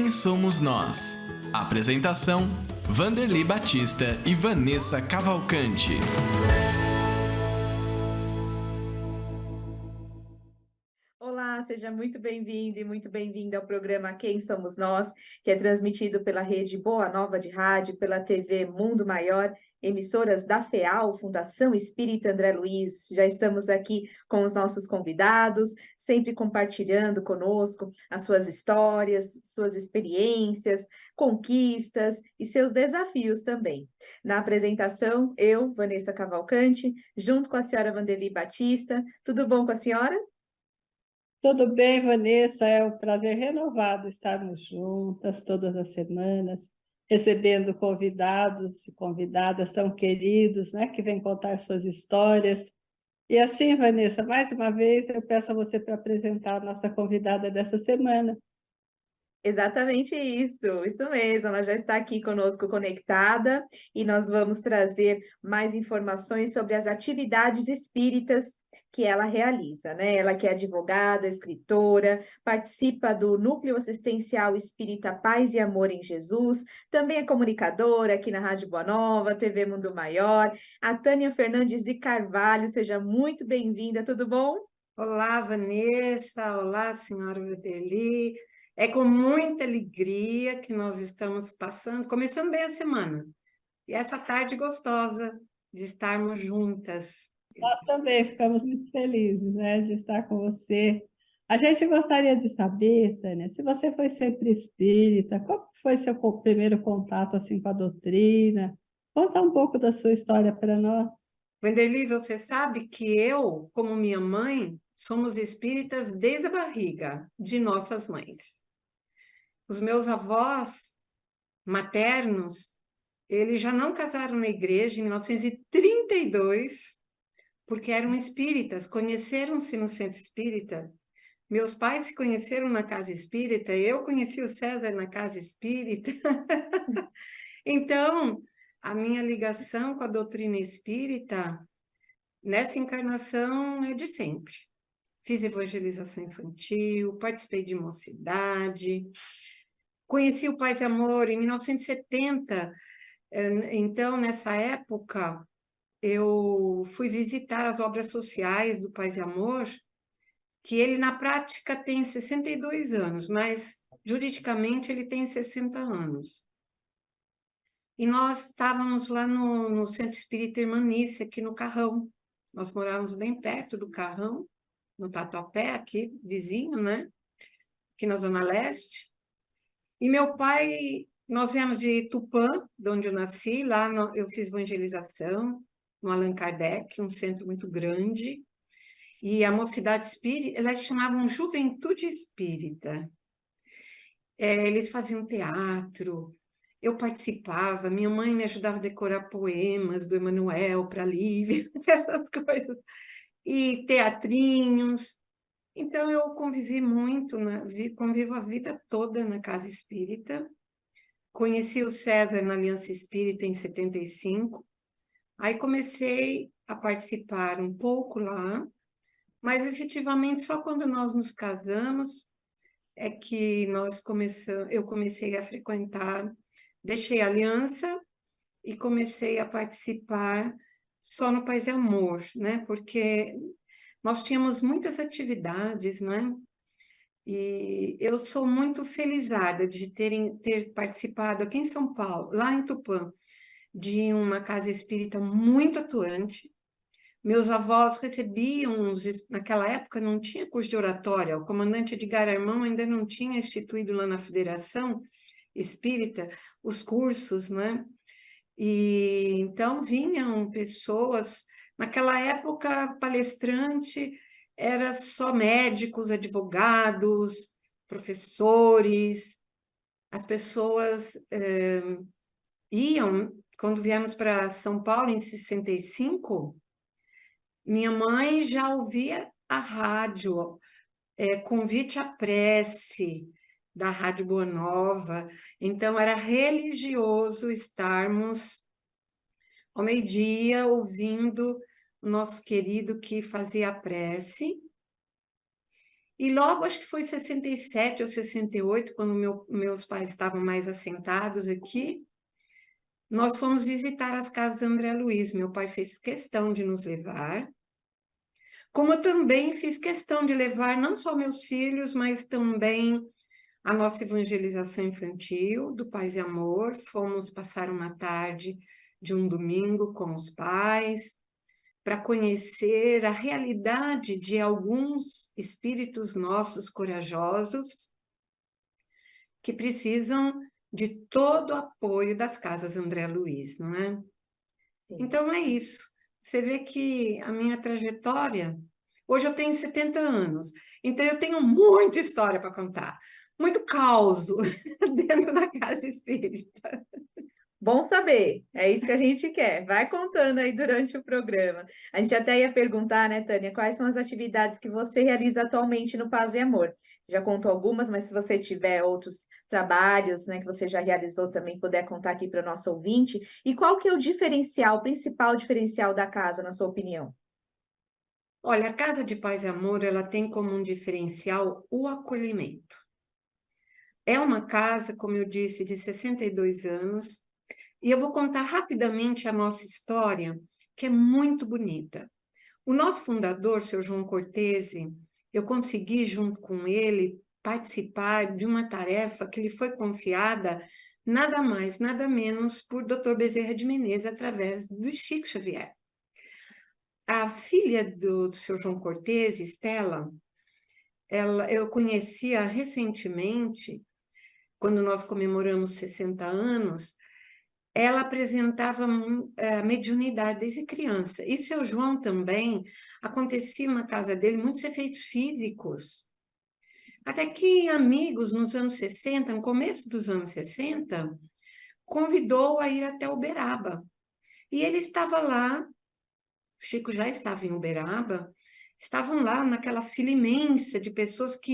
Quem somos nós? Apresentação: Vanderly Batista e Vanessa Cavalcante. Olá, seja muito bem-vindo e muito bem-vinda ao programa Quem Somos Nós, que é transmitido pela rede Boa Nova de Rádio, pela TV Mundo Maior, emissoras da FEAL, Fundação Espírita André Luiz. Já estamos aqui com os nossos convidados, sempre compartilhando conosco as suas histórias, suas experiências, conquistas e seus desafios também. Na apresentação, eu, Vanessa Cavalcante, junto com a senhora Vanderly Batista. Tudo bom com a senhora? Tudo bem, Vanessa? É um prazer renovado estarmos juntas todas as semanas, recebendo convidados e convidadas tão queridos, né, que vêm contar suas histórias. E assim, Vanessa, mais uma vez eu peço a você para apresentar a nossa convidada dessa semana. Exatamente isso mesmo. Ela já está aqui conosco conectada e nós vamos trazer mais informações sobre as atividades espíritas que ela realiza, né? Ela que é advogada, escritora, participa do Núcleo Assistencial Espírita Paz e Amor em Jesus, também é comunicadora aqui na Rádio Boa Nova, TV Mundo Maior. A Tânia Fernandes de Carvalho, seja muito bem-vinda, tudo bom? Olá, Vanessa. Olá, senhora Vanderly. É com muita alegria que nós estamos começando bem a semana. E essa tarde gostosa de estarmos juntas. Nós também ficamos muito felizes, né, de estar com você. A gente gostaria de saber, Tânia, se você foi sempre espírita, qual foi seu primeiro contato assim com a doutrina? Conta um pouco da sua história para nós. Vanderly, você sabe que eu, como minha mãe, somos espíritas desde a barriga de nossas mães. Os meus avós maternos, eles já não casaram na igreja em 1932, porque eram espíritas, conheceram-se no centro espírita. Meus pais se conheceram na casa espírita, eu conheci o César na casa espírita. Então, a minha ligação com a doutrina espírita, nessa encarnação, é de sempre. Fiz evangelização infantil, participei de mocidade, conheci o Paz e Amor em 1970. Então, nessa época, eu fui visitar as obras sociais do Paz e Amor, que ele, na prática, tem 62 anos, mas, juridicamente, ele tem 60 anos. E nós estávamos lá no Centro Espírita Irmanice, aqui no Carrão. Nós morávamos bem perto do Carrão, no Tatuapé, aqui, vizinho, né? Aqui na Zona Leste. E meu pai, nós viemos de Tupã, de onde eu nasci, lá eu fiz evangelização, no Allan Kardec, um centro muito grande. E a mocidade espírita, elas chamavam Juventude Espírita. Eles faziam teatro, eu participava, minha mãe me ajudava a decorar poemas do Emanuel para a Lívia, essas coisas, e teatrinhos. Então, eu convivi muito, convivo a vida toda na casa espírita. Conheci o César na Aliança Espírita em 75, aí comecei a participar um pouco lá, mas efetivamente só quando nós nos casamos é que eu comecei a frequentar, deixei a aliança e comecei a participar só no Paz e Amor, né? Porque nós tínhamos muitas atividades, né? E eu sou muito felizarda de ter participado aqui em São Paulo, lá em Tupã, de uma casa espírita muito atuante. Meus avós recebiam, naquela época não tinha curso de oratória, o comandante Edgar Armão ainda não tinha instituído lá na Federação Espírita os cursos, né? E então vinham pessoas, naquela época palestrante era só médicos, advogados, professores, as pessoas iam, quando viemos para São Paulo em 65, minha mãe já ouvia a rádio, convite à prece da Rádio Boa Nova, então era religioso estarmos ao meio-dia ouvindo o nosso querido que fazia a prece, E logo, acho que foi 67 ou 68, quando meus pais estavam mais assentados aqui, nós fomos visitar as casas de André Luiz. Meu pai fez questão de nos levar, como eu também fiz questão de levar não só meus filhos, mas também a nossa evangelização infantil do Paz e Amor. Fomos passar uma tarde de um domingo com os pais, para conhecer a realidade de alguns espíritos nossos corajosos que precisam de todo o apoio das casas André Luiz, não é? Sim. Então é isso. Você vê que a minha trajetória... Hoje eu tenho 70 anos, então eu tenho muita história para contar, muito caos dentro da casa espírita. Bom saber, é isso que a gente quer. Vai contando aí durante o programa. A gente até ia perguntar, né, Tânia, quais são as atividades que você realiza atualmente no Paz e Amor? Você já contou algumas, mas se você tiver outros trabalhos, né, que você já realizou também, puder contar aqui para o nosso ouvinte. E qual que é o diferencial, o principal diferencial da casa, na sua opinião? Olha, a Casa de Paz e Amor, ela tem como um diferencial o acolhimento. É uma casa, como eu disse, de 62 anos, e eu vou contar rapidamente a nossa história, que é muito bonita. O nosso fundador, seu João Cortese, eu consegui, junto com ele, participar de uma tarefa que lhe foi confiada, nada mais, nada menos, por Dr. Bezerra de Menezes, através do Chico Xavier. A filha do seu João Cortese, Estela, eu conhecia recentemente, quando nós comemoramos 60 anos, ela apresentava mediunidade desde criança. E seu João também, acontecia na casa dele muitos efeitos físicos. Até que amigos nos anos 60, no começo dos anos 60, convidou a ir até Uberaba. E ele estava lá, o Chico já estava em Uberaba, estavam lá naquela fila imensa de pessoas que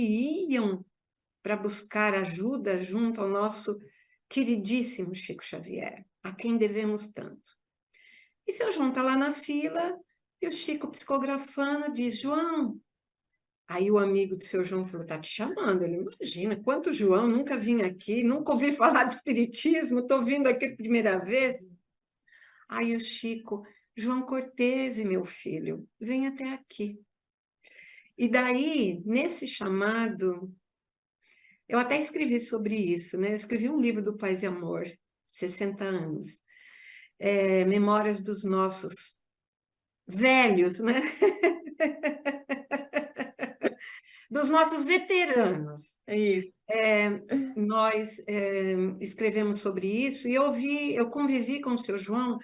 iam para buscar ajuda junto ao nosso queridíssimo Chico Xavier, a quem devemos tanto. E seu João está lá na fila, e o Chico psicografando diz, João. Aí o amigo do seu João falou, tá te chamando. Ele, imagina, quanto João, nunca vim aqui, nunca ouvi falar de espiritismo, estou vindo aqui a primeira vez. Aí o Chico, João Cortese, meu filho, vem até aqui. E daí, nesse chamado, eu até escrevi sobre isso, né? Eu escrevi um livro do Paz e Amor, 60 anos. Memórias dos nossos velhos, né? Dos nossos veteranos. Isso. Nós escrevemos sobre isso e eu convivi com o seu João,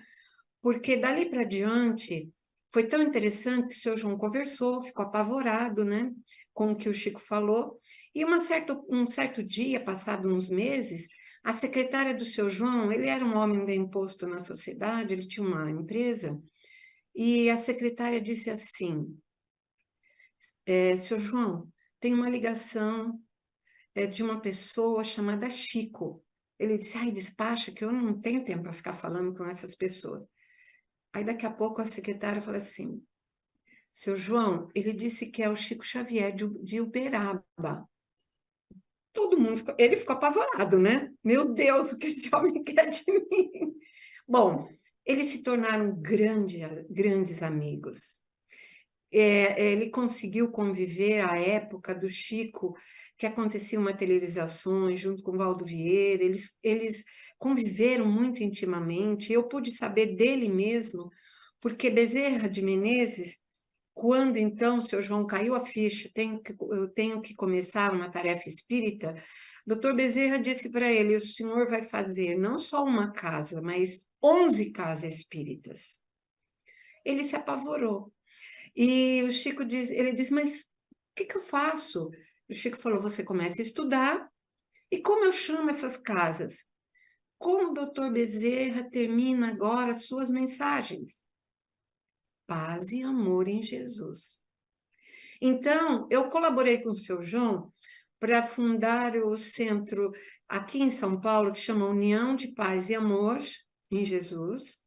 porque dali para diante foi tão interessante que o seu João conversou, ficou apavorado, né, com o que o Chico falou, e um certo dia, passado uns meses, a secretária do seu João, ele era um homem bem posto na sociedade, ele tinha uma empresa, e a secretária disse assim, seu João, tem uma ligação de uma pessoa chamada Chico. Ele disse, ai, despacha, que eu não tenho tempo para ficar falando com essas pessoas. Aí, daqui a pouco, a secretária fala assim, seu João, ele disse que é o Chico Xavier de Uberaba. Todo mundo ele ficou apavorado, né? Meu Deus, o que esse homem quer de mim? Bom, eles se tornaram grandes amigos. Ele conseguiu conviver à época do Chico, que aconteciam materializações junto com Valdo Vieira, eles conviveram muito intimamente, eu pude saber dele mesmo, porque Bezerra de Menezes, quando então o seu João caiu a ficha, eu tenho que começar uma tarefa espírita, Dr. Bezerra disse para ele, o senhor vai fazer não só uma casa, mas 11 casas espíritas. Ele se apavorou. E o Chico ele diz, mas o que eu faço? O Chico falou, você começa a estudar, e como eu chamo essas casas? Como o doutor Bezerra termina agora as suas mensagens? Paz e amor em Jesus. Então, eu colaborei com o seu João para fundar o centro aqui em São Paulo, que chama União de Paz e Amor em Jesus,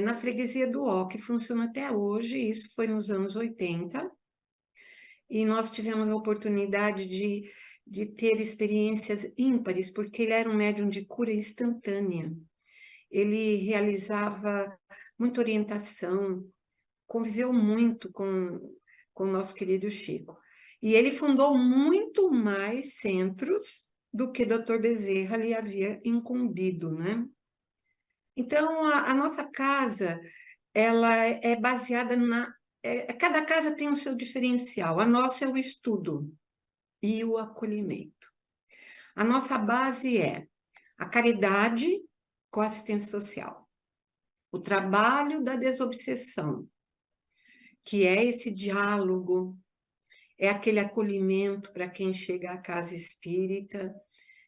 na freguesia do Ó, que funciona até hoje, isso foi nos anos 80. e nós tivemos a oportunidade de ter experiências ímpares, porque ele era um médium de cura instantânea. Ele realizava muita orientação, conviveu muito com o nosso querido Chico. E ele fundou muito mais centros do que Dr. Bezerra lhe havia incumbido, né? Então, a nossa casa, ela é baseada cada casa tem o seu diferencial. A nossa é o estudo e o acolhimento. A nossa base é a caridade com a assistência social, o trabalho da desobsessão, que é esse diálogo, é aquele acolhimento para quem chega à casa espírita,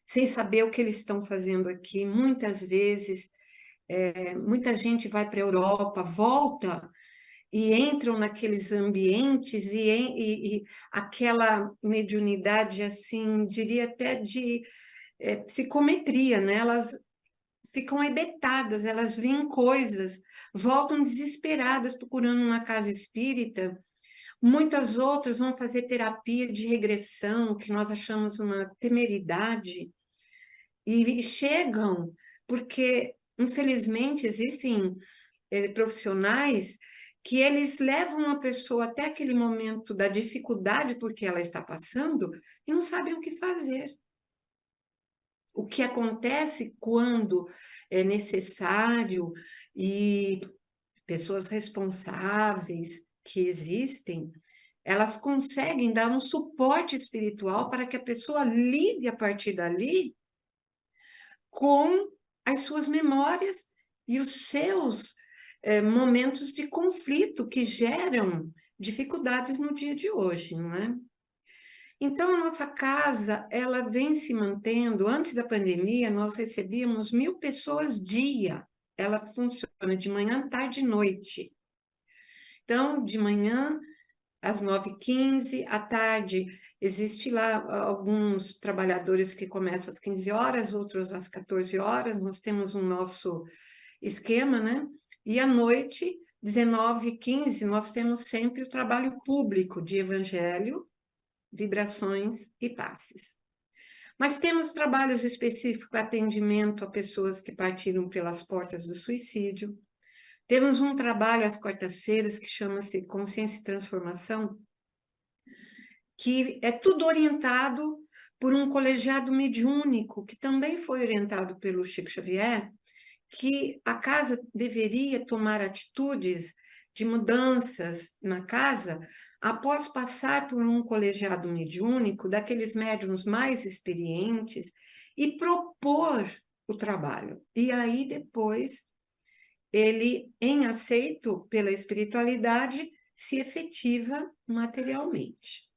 sem saber o que eles estão fazendo aqui. Muitas vezes, muita gente vai para a Europa, volta e entram naqueles ambientes e aquela mediunidade, assim, diria até de psicometria, né? Elas ficam hebetadas, elas veem coisas, voltam desesperadas procurando uma casa espírita. Muitas outras vão fazer terapia de regressão, que nós achamos uma temeridade, e chegam, porque, infelizmente, existem profissionais que eles levam a pessoa até aquele momento da dificuldade porque ela está passando e não sabem o que fazer. O que acontece quando é necessário e pessoas responsáveis que existem, elas conseguem dar um suporte espiritual para que a pessoa lide a partir dali com as suas memórias e os seus momentos de conflito que geram dificuldades no dia de hoje, não é? Então, a nossa casa, ela vem se mantendo. Antes da pandemia, nós recebíamos 1.000 pessoas dia. Ela funciona de manhã, tarde e noite. Então, de manhã, às 9h15, à tarde, existe lá alguns trabalhadores que começam às 15 horas, outros às 14 horas, nós temos o nosso esquema, né? E à noite, 19h15, nós temos sempre o trabalho público de evangelho, vibrações e passes. Mas temos trabalhos específicos, atendimento a pessoas que partiram pelas portas do suicídio. Temos um trabalho às quartas-feiras que chama-se Consciência e Transformação, que é tudo orientado por um colegiado mediúnico, que também foi orientado pelo Chico Xavier, que a casa deveria tomar atitudes de mudanças na casa após passar por um colegiado mediúnico, daqueles médiuns mais experientes, e propor o trabalho. E aí, depois, ele, em aceito pela espiritualidade, se efetiva materialmente.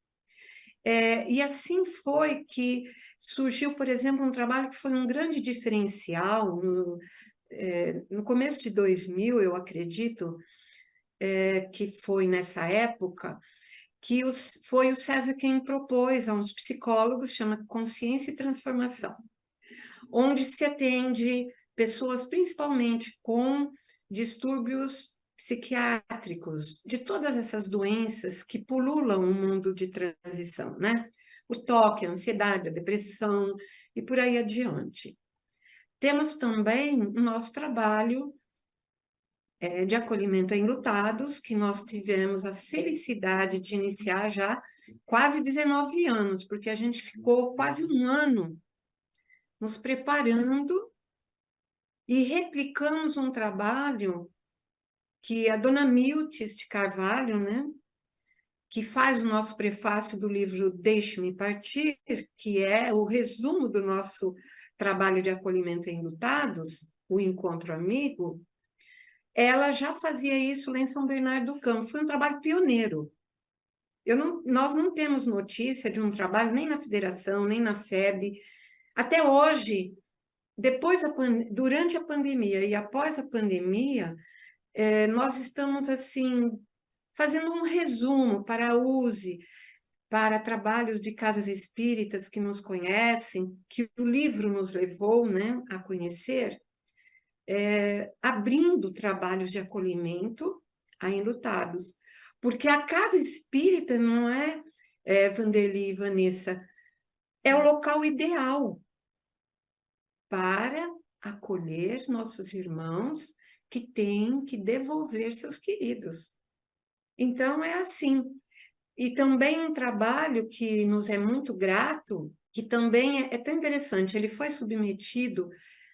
E assim foi que surgiu, por exemplo, um trabalho que foi um grande diferencial no começo de 2000, eu acredito, que foi nessa época, que foi o César quem propôs a uns psicólogos, chama Consciência e Transformação, onde se atende pessoas principalmente com distúrbios psiquiátricos, de todas essas doenças que pululam o mundo de transição, né? O toque, a ansiedade, a depressão e por aí adiante. Temos também o nosso trabalho de acolhimento a enlutados, que nós tivemos a felicidade de iniciar já quase 19 anos, porque a gente ficou quase um ano nos preparando e replicamos um trabalho que a dona Miltes de Carvalho, né, que faz o nosso prefácio do livro Deixe-me Partir, que é o resumo do nosso trabalho de acolhimento a enlutados, o Encontro Amigo. Ela já fazia isso lá em São Bernardo do Campo, foi um trabalho pioneiro. Nós não temos notícia de um trabalho nem na Federação, nem na FEB. Até hoje, durante a pandemia e após a pandemia, nós estamos assim fazendo um resumo para a USE, para trabalhos de casas espíritas que nos conhecem, que o livro nos levou, né, a conhecer, abrindo trabalhos de acolhimento a enlutados. Porque a casa espírita não é Vanderly e Vanessa, é o local ideal para acolher nossos irmãos que têm que devolver seus queridos. Então, é assim. E também um trabalho que nos é muito grato, que também é tão interessante, ele foi submetido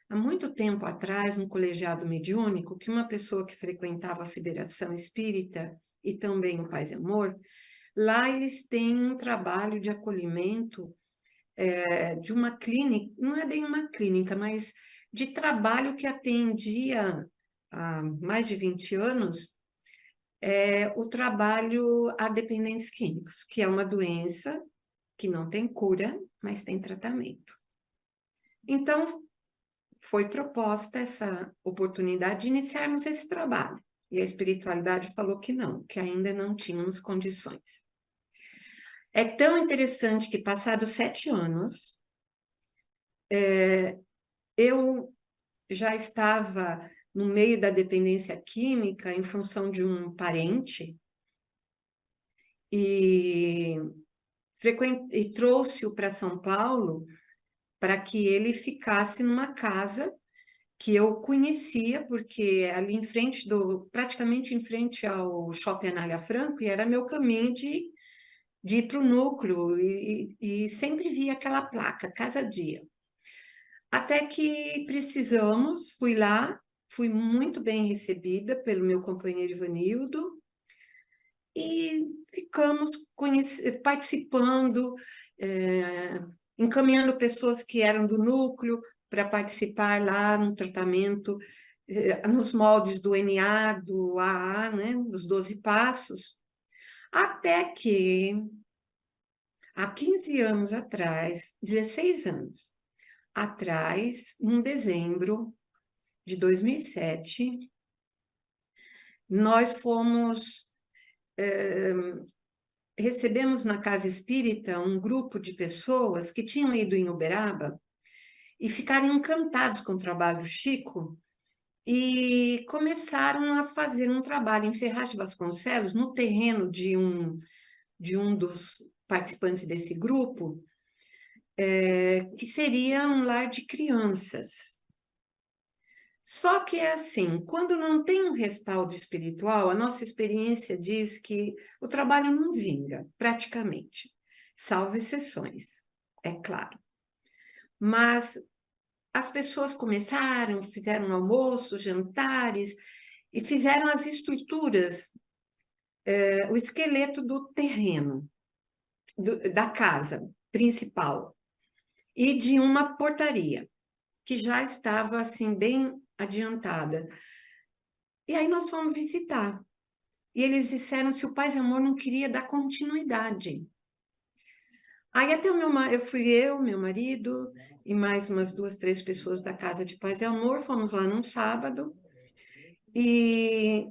há muito tempo atrás, um colegiado mediúnico, que uma pessoa que frequentava a Federação Espírita e também o Paz e Amor, lá eles têm um trabalho de acolhimento de uma clínica, não é bem uma clínica, mas de trabalho que atendia há mais de 20 anos, o trabalho a dependentes químicos, que é uma doença que não tem cura, mas tem tratamento. Então, foi proposta essa oportunidade de iniciarmos esse trabalho. E a espiritualidade falou que não, que ainda não tínhamos condições. É tão interessante que, passados 7 anos, eu já estava no meio da dependência química em função de um parente e trouxe-o para São Paulo para que ele ficasse numa casa que eu conhecia, porque ali em frente praticamente em frente ao Shopping Anália Franco, e era meu caminho de ir para o núcleo, e sempre via aquela placa, Casa Dia. Até que precisamos, fui lá, fui muito bem recebida pelo meu companheiro Ivanildo, e ficamos participando, encaminhando pessoas que eram do núcleo para participar lá no tratamento, nos moldes do NA, do AA, né, dos 12 passos, até que, há 15 anos atrás, 16 anos atrás, em dezembro de 2007, nós recebemos na Casa Espírita um grupo de pessoas que tinham ido em Uberaba e ficaram encantados com o trabalho do Chico e começaram a fazer um trabalho em Ferraz de Vasconcelos, no terreno de um dos participantes desse grupo, que seria um lar de crianças. Só que é assim, quando não tem um respaldo espiritual, a nossa experiência diz que o trabalho não vinga, praticamente, salvo exceções, é claro. Mas as pessoas começaram, fizeram almoço, jantares, e fizeram as estruturas, o esqueleto do terreno, da casa principal, e de uma portaria, que já estava assim bem adiantada. E aí nós fomos visitar. E eles disseram se o Paz e Amor não queria dar continuidade. Aí até meu marido e mais umas 2, 3 pessoas da Casa de Paz e Amor, fomos lá num sábado, e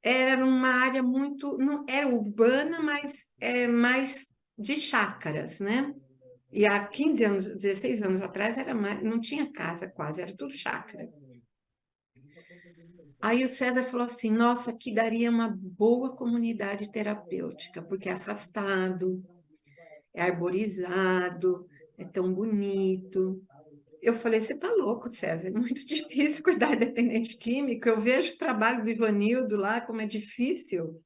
era uma área muito, não era urbana, mas mais de chácaras, né? E há 15 anos, 16 anos atrás, não tinha casa quase, era tudo chácara. Aí o César falou assim, nossa, aqui daria uma boa comunidade terapêutica, porque é afastado, é arborizado, é tão bonito. Eu falei, você tá louco, César, é muito difícil cuidar de dependente químico, eu vejo o trabalho do Ivanildo lá, como é difícil.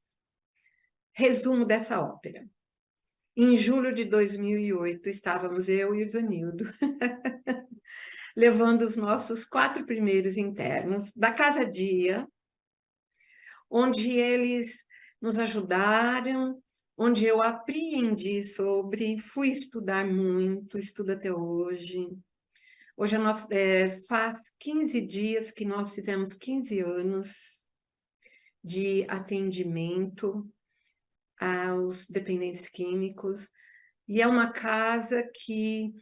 Resumo dessa ópera. Em julho de 2008, estávamos eu e o Ivanildo, levando os nossos 4 primeiros internos da Casa Dia, onde eles nos ajudaram, onde eu apreendi fui estudar muito, estudo até hoje. Hoje faz 15 dias que nós fizemos 15 anos de atendimento aos dependentes químicos, e é uma casa que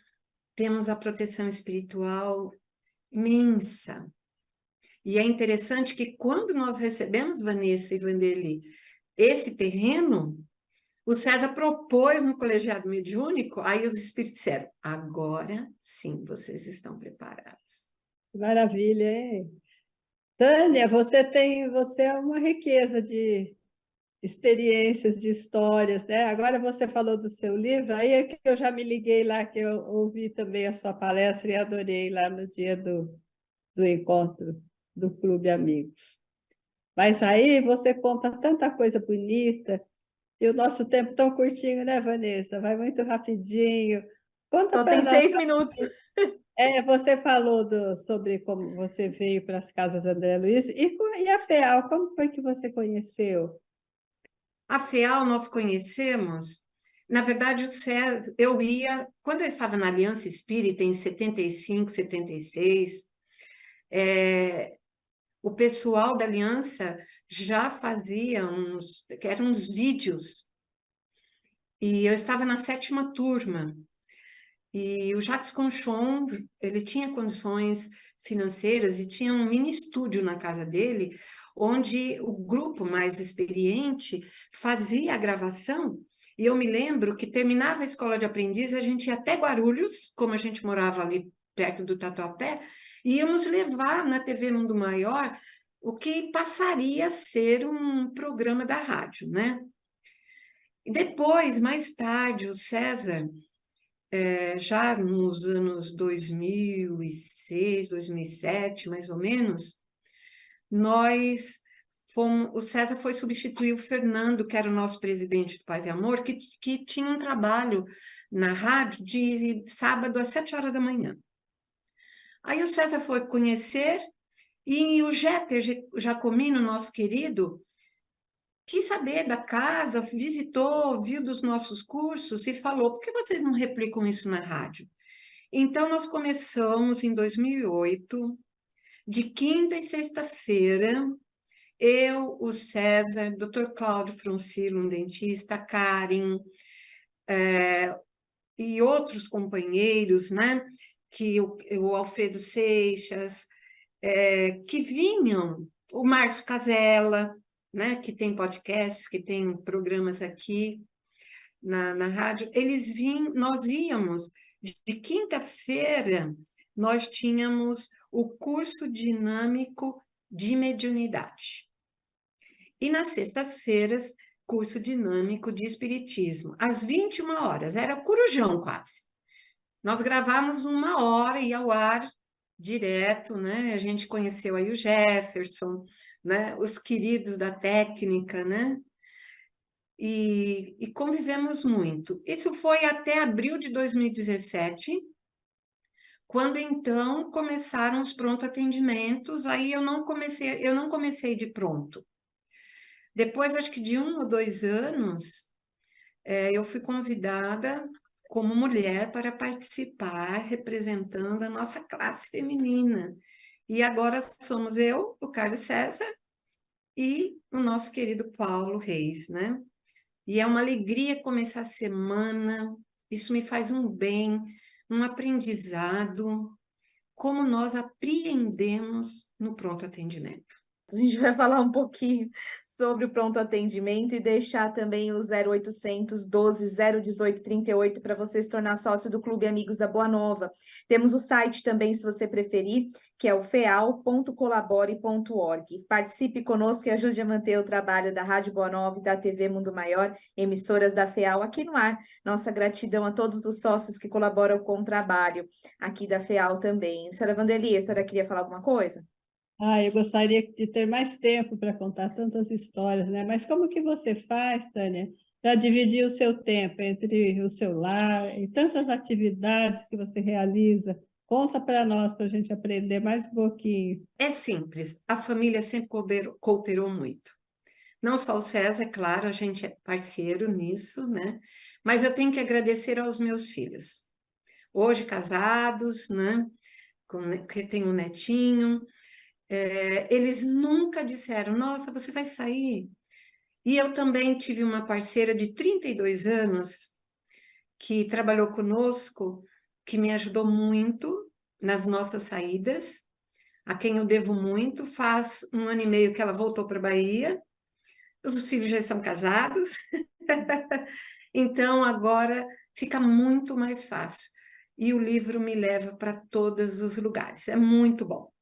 temos a proteção espiritual imensa. E é interessante que quando nós recebemos, Vanessa e Vanderly, esse terreno, o César propôs no colegiado mediúnico, aí os espíritos disseram, agora sim vocês estão preparados. Maravilha, hein? Tânia, você é uma riqueza de experiências, de histórias, né? Agora você falou do seu livro, aí é que eu já me liguei lá, que eu ouvi também a sua palestra e adorei lá no dia do encontro do Clube Amigos. Mas aí você conta tanta coisa bonita, e o nosso tempo tão curtinho, né, Vanessa? Vai muito rapidinho. Conta Só para tem nós. 6 minutos. Você falou sobre como você veio para as casas André Luiz, e a FEAL, como foi que você conheceu? A FEAL nós conhecemos, na verdade, o César, quando eu estava na Aliança Espírita, em 75, 76, o pessoal da Aliança já fazia eram uns vídeos, e eu estava na 7ª turma, e o Jacques Conchon, ele tinha condições financeiras e tinha um mini estúdio na casa dele, onde o grupo mais experiente fazia a gravação. E eu me lembro que terminava a escola de aprendiz, a gente ia até Guarulhos, como a gente morava ali perto do Tatuapé, e íamos levar na TV Mundo Maior o que passaria a ser um programa da rádio, né? E depois, mais tarde, o César, já nos anos 2006, 2007, mais ou menos, o César foi substituir o Fernando, que era o nosso presidente do Paz e Amor, que tinha um trabalho na rádio de sábado às 7 horas da manhã. Aí o César foi conhecer, e o Jeter Jacomino, nosso querido, quis saber da casa, visitou, viu dos nossos cursos e falou: por que vocês não replicam isso na rádio? Então, nós começamos em 2008, de quinta e sexta-feira, eu, o César, Dr. Cláudio Froncilo, um dentista, a Karen, e outros companheiros, né? Que o Alfredo Seixas, que vinham, o Marcos Casella, né? Que tem podcasts, que tem programas aqui na rádio, nós íamos, de quinta-feira, nós tínhamos o curso dinâmico de mediunidade. E nas sextas-feiras, curso dinâmico de espiritismo, às 21 horas, era corujão quase. Nós gravávamos 1 hora, ia ao ar direto, né? A gente conheceu aí o Jefferson, né? Os queridos da técnica, né? E convivemos muito. Isso foi até abril de 2017, quando então começaram os pronto atendimentos. Aí eu não comecei de pronto. Depois, acho que de 1 ou 2 anos, eu fui convidada como mulher para participar, representando a nossa classe feminina. E agora somos eu, o Carlos César, e o nosso querido Paulo Reis, né? E é uma alegria começar a semana, isso me faz um bem, um aprendizado, como nós apreendemos no pronto atendimento. A gente vai falar um pouquinho sobre o pronto atendimento e deixar também o 0800 12 018 38 para você se tornar sócio do Clube Amigos da Boa Nova. Temos o site também, se você preferir, que é o feal.colabore.org. Participe conosco e ajude a manter o trabalho da Rádio Boa Nova e da TV Mundo Maior, emissoras da FEAL aqui no ar. Nossa gratidão a todos os sócios que colaboram com o trabalho aqui da FEAL também. Senhora Vanderly, a senhora queria falar alguma coisa? Eu gostaria de ter mais tempo para contar tantas histórias, né? Mas como que você faz, Tânia, para dividir o seu tempo entre o seu lar e tantas atividades que você realiza? Conta para nós, para a gente aprender mais um pouquinho. É simples, a família sempre cooperou muito. Não só o César, é claro, a gente é parceiro nisso, né? Mas eu tenho que agradecer aos meus filhos. Hoje casados, né? Que tem um netinho. Eles nunca disseram: nossa, você vai sair? E eu também tive uma parceira de 32 anos que trabalhou conosco, que me ajudou muito nas nossas saídas, a quem eu devo muito. Faz 1 ano e meio que ela voltou para a Bahia, os filhos já estão casados, então agora fica muito mais fácil. E o livro me leva para todos os lugares, é muito bom.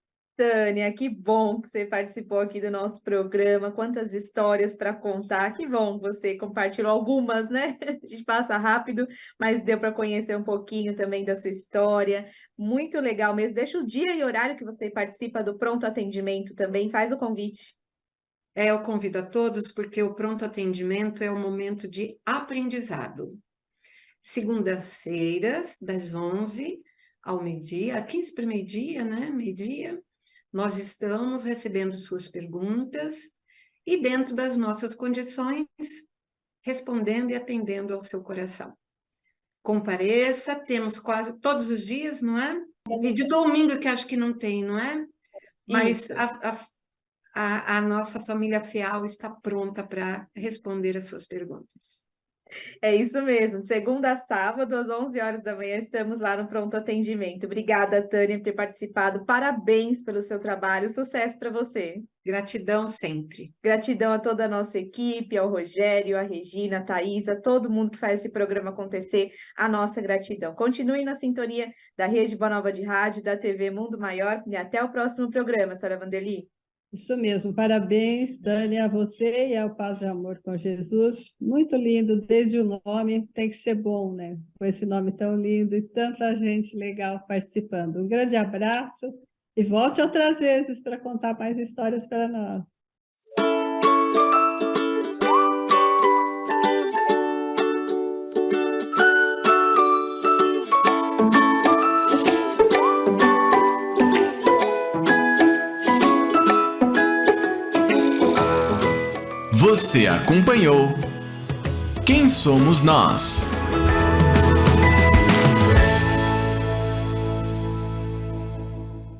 Tânia, que bom que você participou aqui do nosso programa. Quantas histórias para contar. Que bom que você compartilhou algumas, né? A gente passa rápido, mas deu para conhecer um pouquinho também da sua história. Muito legal mesmo. Deixa o dia e horário que você participa do pronto atendimento também. Faz o convite. Eu convido a todos porque o pronto atendimento é um momento de aprendizado. Segundas-feiras, das 11 ao meio-dia, 15 para o meio-dia, né? Meio-dia, nós estamos recebendo suas perguntas e, dentro das nossas condições, respondendo e atendendo ao seu coração. Compareça, temos quase todos os dias, não é? E de domingo que acho que não tem, não é? Mas Isso. a nossa família FEAL está pronta para responder as suas perguntas. É isso mesmo. De segunda a sábado, às 11 horas da manhã, estamos lá no pronto atendimento. Obrigada, Tânia, por ter participado. Parabéns pelo seu trabalho. Sucesso para você. Gratidão sempre. Gratidão a toda a nossa equipe, ao Rogério, a Regina, a Thaisa, todo mundo que faz esse programa acontecer, a nossa gratidão. Continue na sintonia da Rede Boa Nova de Rádio, da TV Mundo Maior e até o próximo programa, senhora Vanderly. Isso mesmo, parabéns, Tânia, a você e ao Paz e Amor com Jesus. Muito lindo, desde o nome tem que ser bom, né? Com esse nome tão lindo e tanta gente legal participando. Um grande abraço e volte outras vezes para contar mais histórias para nós. Você acompanhou Quem Somos Nós?